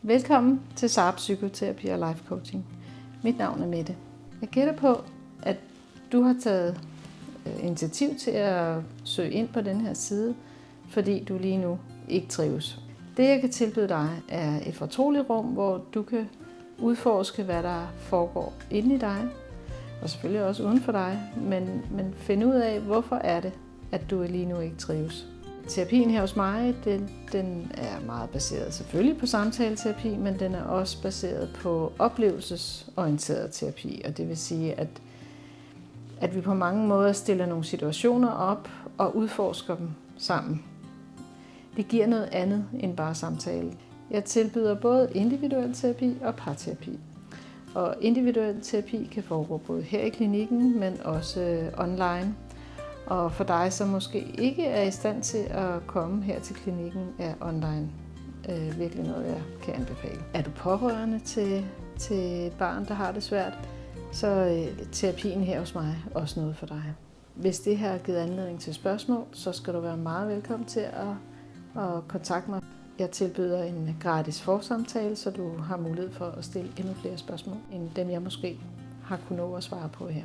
Velkommen til Saar Psykoterapi og Life Coaching. Mit navn er Mette. Jeg gætter på, at du har taget initiativ til at søge ind på den her side, fordi du lige nu ikke trives. Det jeg kan tilbyde dig er et fortroligt rum, hvor du kan udforske, hvad der foregår inde i dig, og selvfølgelig også uden for dig, men finde ud af, hvorfor er det, at du lige nu ikke trives. Terapien her hos mig, den er meget baseret selvfølgelig på samtaleterapi, men den er også baseret på oplevelsesorienteret terapi. Og det vil sige, at vi på mange måder stiller nogle situationer op og udforsker dem sammen. Det giver noget andet end bare samtale. Jeg tilbyder både individuel terapi og parterapi. Og individuel terapi kan foregå både her i klinikken, men også online. Og for dig, som måske ikke er i stand til at komme her til klinikken, er online virkelig noget, jeg kan anbefale. Er du pårørende til et barn, der har det svært, så terapien her hos mig er også noget for dig. Hvis det her har givet anledning til spørgsmål, så skal du være meget velkommen til at kontakte mig. Jeg tilbyder en gratis forsamtale, så du har mulighed for at stille endnu flere spørgsmål, end dem jeg måske har kunnet nå at svare på her.